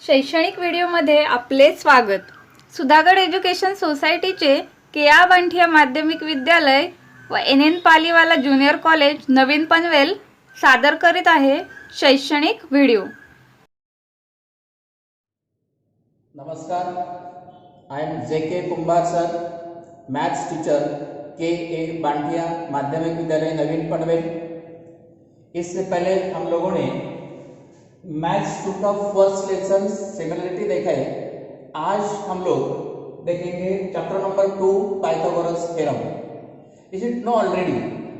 शैक्षणिक व्हिडिओमध्ये आपले स्वागत। सुधागड एज्युकेशन सोसायटीचे केआ बांठिया माध्यमिक विद्यालय व एन पालीवाला ज्युनियर कॉलेज नवीन पनवेल सादर करीत आहे शैक्षणिक व्हिडिओ। नमस्कार, I am JK Kumbhar sir, maths teacher के ए बांठिया माध्यमिक विद्यालय नवीन पनवेल। इससे पहले हम लोगों ने मैथ्स 2 का फर्स्ट लेसन सिमिलरिटी देखा है। आज हम लोग देखेंगे chapter number 2 Pythagoras theorem. Is it know already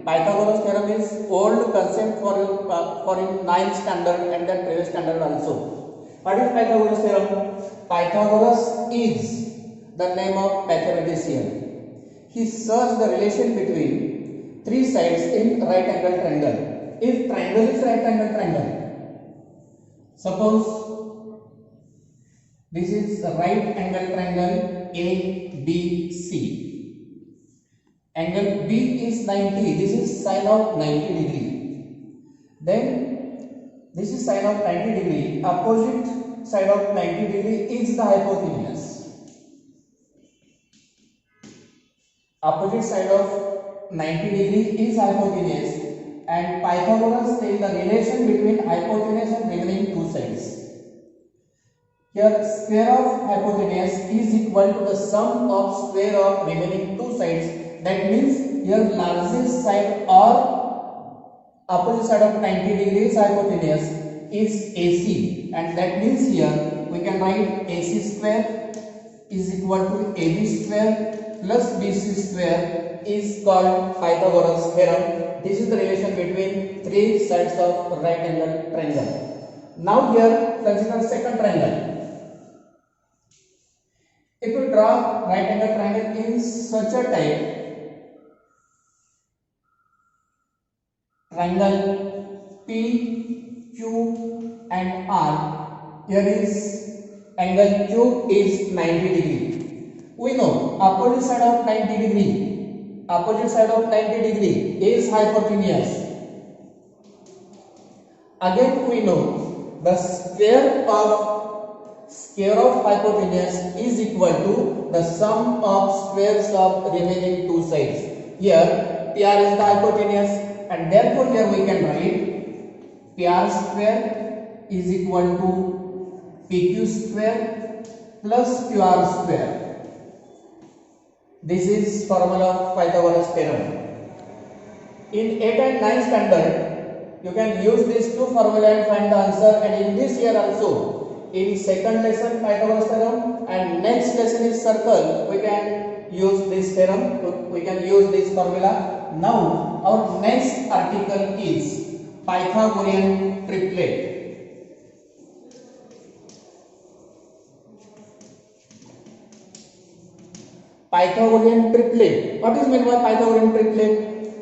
Pythagoras theorem is old concept for in 9th standard and then previous standard also. What is Pythagoras theorem? Pythagoras is the name of mathematician. He searched the relation between three sides in right angle triangle. If triangle is right angle triangle, suppose this is the right angle triangle ABC. Angle B is 90. This is sine of 90 degree. Then this is sine of 90 degree. Opposite side of 90 degree is the hypotenuse. Opposite side of 90 degree is hypotenuse, and Pythagoras tells the relation between hypotenuse and remaining two sides. Here square of hypotenuse is equal to the sum of square of remaining two sides. That means here largest side or opposite side of 90 degrees hypotenuse is AC, and that means here we can write AC square is equal to AB square plus BC square is called Pythagoras theorem. This is the relation between three sides of right angle triangle. Now here consider second triangle. If we draw right angle triangle in such a type, triangle P, Q and R, here is angle Q is 90 degree. We know opposite side of 90 degree, opposite side of 90 degree is hypotenuse. Again we know the square of hypotenuse is equal to the sum of squares of remaining two sides. Here PR is the hypotenuse, and therefore here we can write PR square is equal to PQ square plus QR square. This is formula of Pythagoras theorem. In 8th and 9th standard you can use these two formula and find the answer, and in this year also in second lesson Pythagoras theorem and next lesson is circle, we can use this theorem, we can use this formula. Now our next article is Pythagorean triplet. Pythagorean triplet. What is meant by Pythagorean triplet?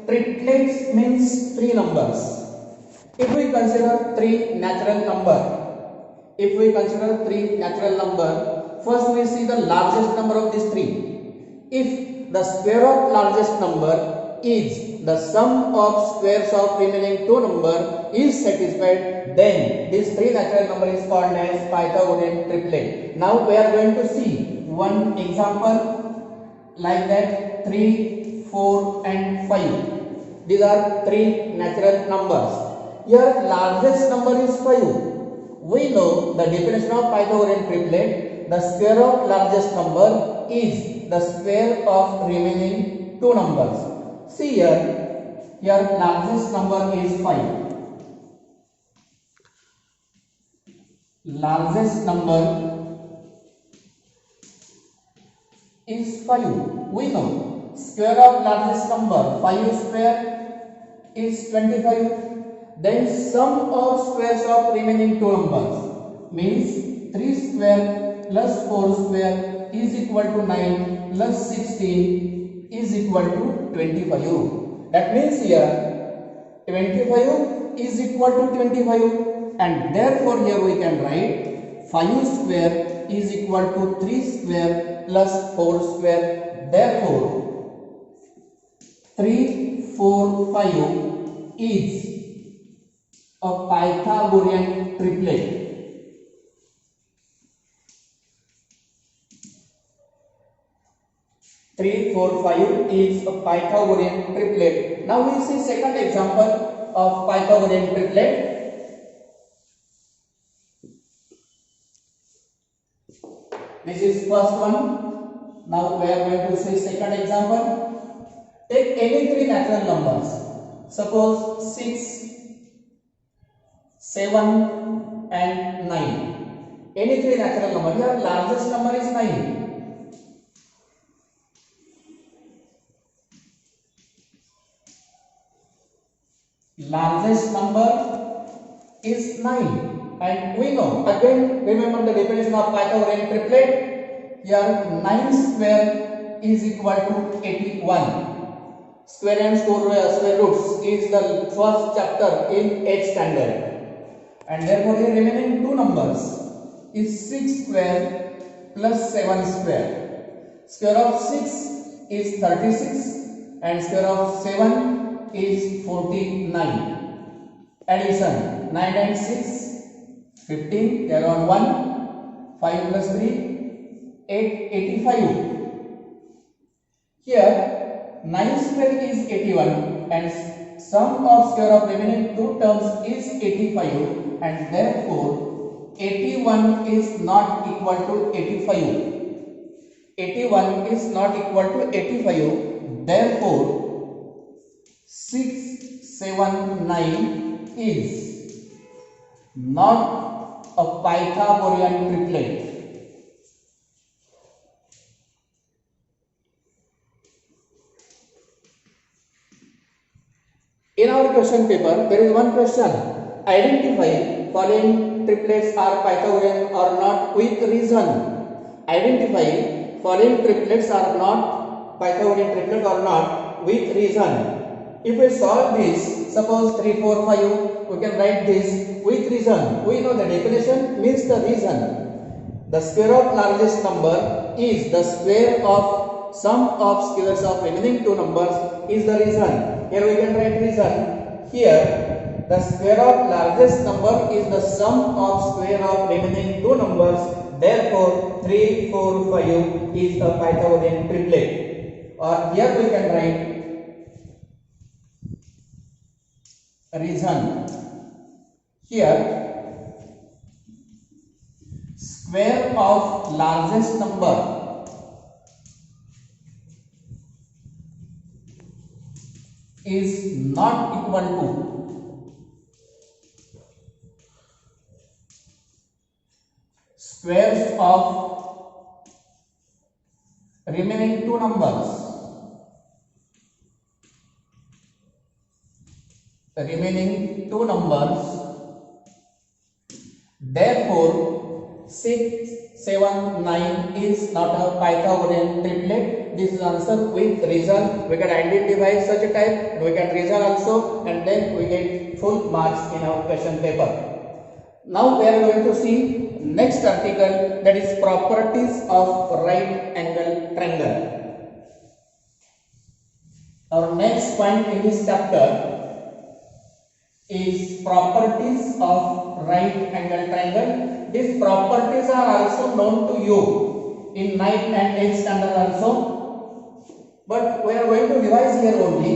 Triplets means three numbers. If we consider three natural number, first we see the largest number of these three. If the square of largest number is the sum of squares of remaining two number is satisfied, then this three natural number is called as Pythagorean triplet. Now we are going to see one example like that. 3, 4 and 5. These are three natural numbers. Here largest number is 5. We know the definition of Pythagorean triplet. The square of largest number is the square of remaining two numbers. See here largest number is 5. Largest number is 5. We know square of largest number 5 square is 25. Then sum of squares of remaining two numbers means 3 square plus 4 square is equal to 9 plus 16 is equal to 25. That means here 25 is equal to 25, and therefore here we can write 5 square is equal to 3 square plus 4 square. Therefore 3, 4, 5 is a Pythagorean triplet. 3, 4, 5 is a Pythagorean triplet. Now we see second example of Pythagorean triplet. This is first one. Now we are going to see second example. Take any three natural numbers. Suppose 6, 7 and 9. Any three natural number. Here largest number is 9. Largest number is 9, and we know, again remember the definition of Pythagorean triplet. Here 9 square is equal to 81. Square and square roots is the first chapter in 8th standard, and therefore the remaining two numbers is 6 square plus 7 square. Square of 6 is 36 and square of 7 is 49. Addition 9 and 6 15, there are 1, 5 plus 3 8, 85. Here 9 square is 81 and sum of square of remaining two terms is 85, and therefore 81 is not equal to 85. 81 is not equal to 85. Therefore 6, 7, 9 is not a Pythagorean triplet. In our question paper, there is one question. Identify following triplets are Pythagorean or not with reason. Identify following triplets are not Pythagorean triplet or not with reason. If we solve this, suppose 3, 4, 5, we can write this with reason. We know the definition means the reason. The square of largest number is the square of sum of squares of remaining two numbers is the reason. Here we can write reason. Here the square of largest number is the sum of square of remaining two numbers. Therefore 3, 4, 5 is a Pythagorean triplet. Or here we can write reason. Here square of largest number is not equal to squares of remaining two numbers. Therefore 6, 7, 9 is not a Pythagorean triplet. This is answer with reason. We can identify such a type, we can reason also, and then we get full marks in our question paper. Now we are going to see next article, that is properties of right angle triangle. Our next point in this chapter is properties of right angle triangle. These properties are also known to you in 9th and 8th standard also, but we are going to revise here only.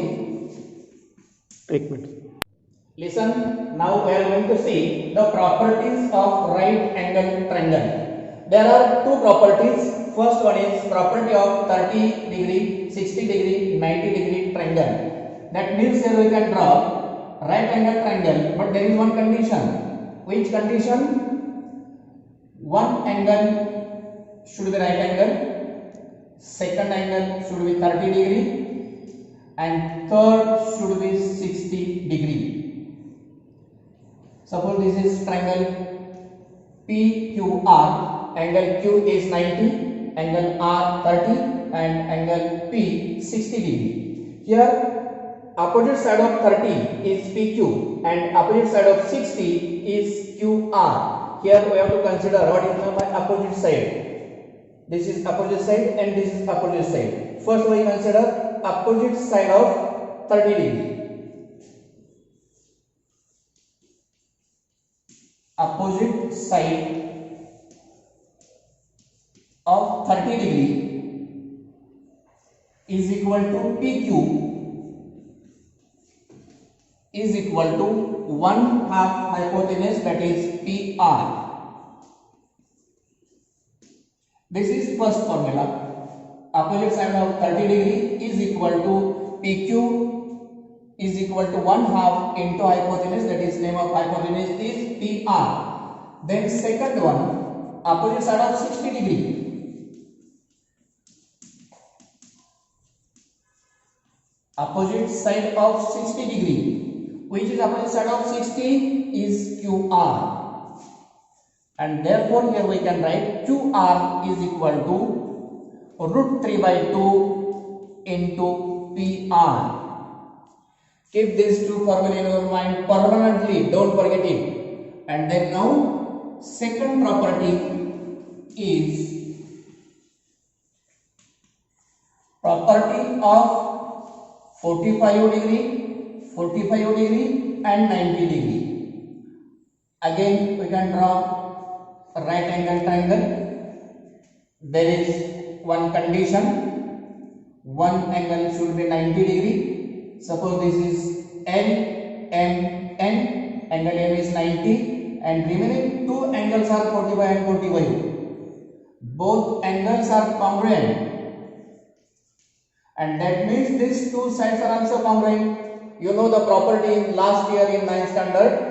Listen, now we are going to see the properties of right angle triangle. There are two properties. First one is property of 30 degree, 60 degree, 90 degree triangle. That means here we can draw right angle triangle, but there is one condition. Which condition? One angle should be right angle, second angle should be 30 degree, and third should be 60 degree. Suppose this is triangle PQR, angle Q is 90, angle R 30, and angle P 60 degree. Here opposite side of 30 is PQ and opposite side of 60 is QR. Here we have to consider what is my opposite side. This is opposite side and this is opposite side. First we consider opposite side of 30 degree. Opposite side of 30 degree is equal to PQ is equal to 1/2 hypotenuse, that is PR. This is first formula. Opposite side of 30 degree is equal to PQ is equal to 1/2 into hypotenuse, that is name of hypotenuse is PR. Then second one, opposite side of 60 degree. Opposite side of 60 degree. Which is opposite side of 60 is QR. And therefore here we can write QR is equal to √3/2 into PR. Keep these two formula in your mind permanently, don't forget it. And then now second property is property of 45 degree and 90 degree. Again we can draw a right angle triangle. There is one condition, one angle should be 90 degree. Suppose this is LMN, angle M is 90 and remaining two angles are 45 and 45. Both angles are congruent, and that means these two sides are also congruent. You know the property in last year in 9th standard.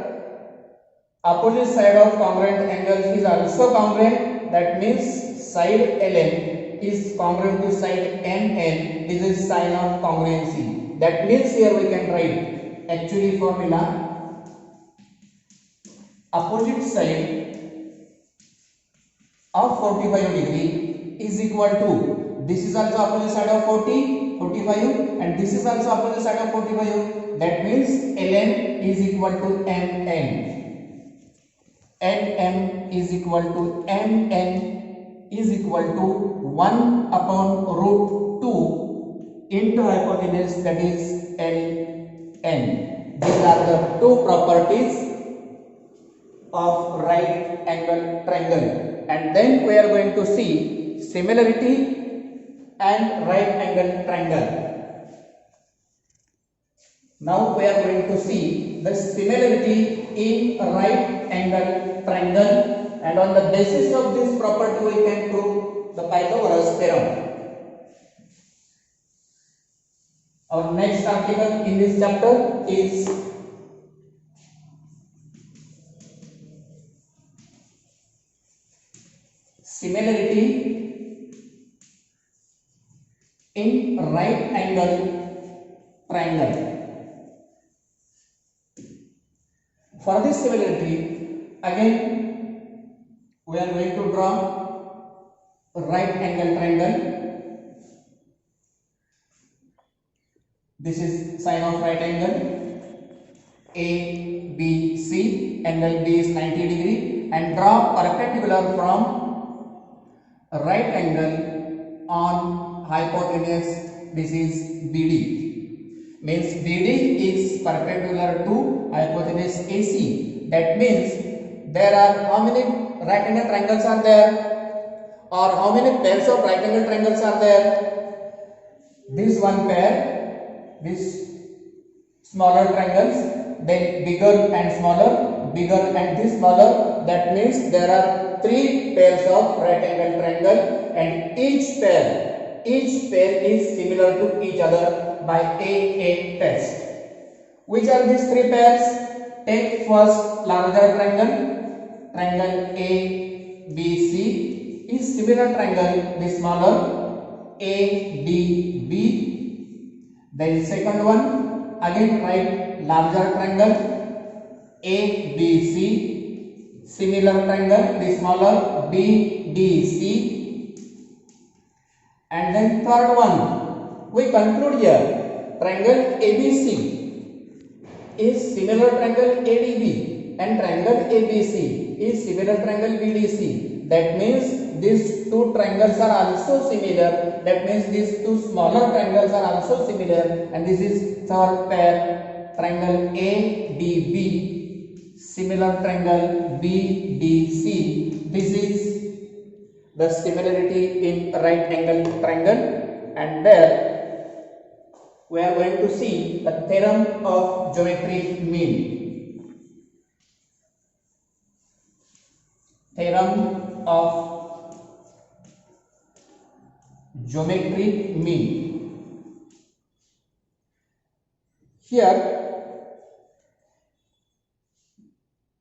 Opposite side of congruent angle is also congruent. That means side LM is congruent to side MN. This is sign of congruency. That means here we can write actually formula opposite side of 45 degree is equal to, this is also opposite side of 45 and this is also opposite side of 45. That means LM is equal to MN. LM is equal to MN is equal to 1/√2 into hypotenuse, that is LN. These are the two properties of right angle triangle. And then we are going to see similarity and right angle triangle. Now we are going to see the similarity in right angle triangle, and on the basis of this property we can prove the Pythagoras theorem. Our next article in this chapter is similarity in right angle triangle. For this similarity, again we are going to draw a right angle triangle. This is sign of right angle. ABC, angle B is 90 degree, and draw perpendicular from right angle on hypotenuse. This is BD. Means BD is perpendicular to hypotenuse AC. That means there are how many right angle triangles are there, or how many pairs of right angle triangles are there? This one pair, this smaller triangles, then bigger and smaller, bigger and this smaller. That means there are three pairs of right angle triangle, and each pair is similar to each other by AA test. Which are these three pairs? Take first larger triangle, triangle ABC is similar triangle the smaller ADB. Then second one, again write larger triangle ABC, similar triangle the smaller BDC. And then third one, we conclude here triangle ABC is similar triangle ADB and triangle ABC is similar triangle BDC. That means these two triangles are also similar. That means these two smaller triangles are also similar, and this is third pair, triangle ADB, similar triangle BDC. This is the similarity in right angle triangle, and there we are going to see the theorem of geometric mean. Theorem of geometric mean. Here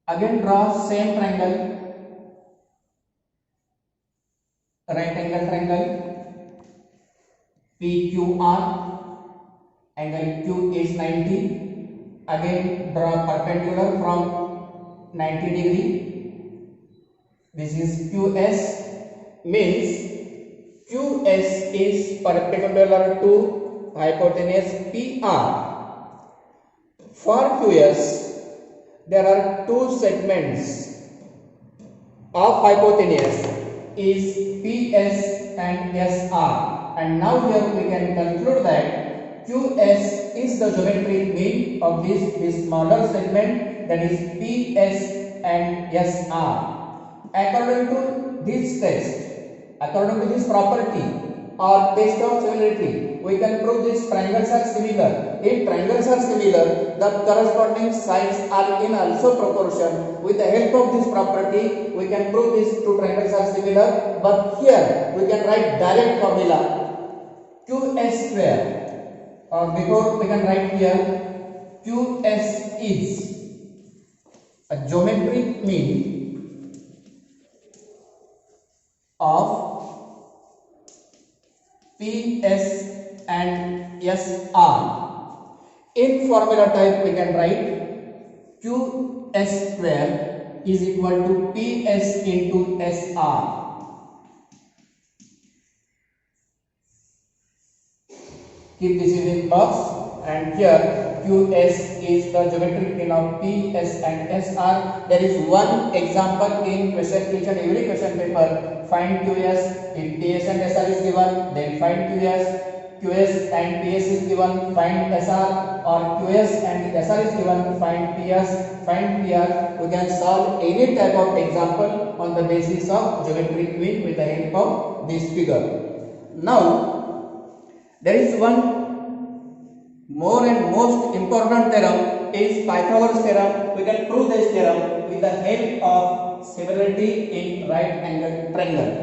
again draw same triangle, right angle triangle, PQR. Angle Q is 90. Again draw perpendicular from 90 degree. This is QS, means QS is perpendicular to hypotenuse PR. For QS, there are two segments of hypotenuse is PS and SR, and now here we can conclude that QS is the geometric mean of this smaller segment, that is PS and SR. According to this test, according to this property or test of similarity, we can prove these triangles are similar. If triangles are similar, the corresponding sides are in also proportion. With the help of this property, we can prove these two triangles are similar. But here we can write direct formula QS square. Or before we can write here QS is a geometric mean of PS and SR. In formula type we can write QS square is equal to PS into SR. Keep this in box, and here QS is the geometric mean of PS and SR. There is one example in question, each and every question paper. Find QS. If PS and SR is given, then find QS. QS and PS is given, find SR. Or QS and SR is given, find PS, find PR. We can solve any type of example on the basis of geometric mean with the help of this figure. Now, there is one more and most important theorem is Pythagoras theorem. We can prove this theorem with the help of similarity in right angle triangle.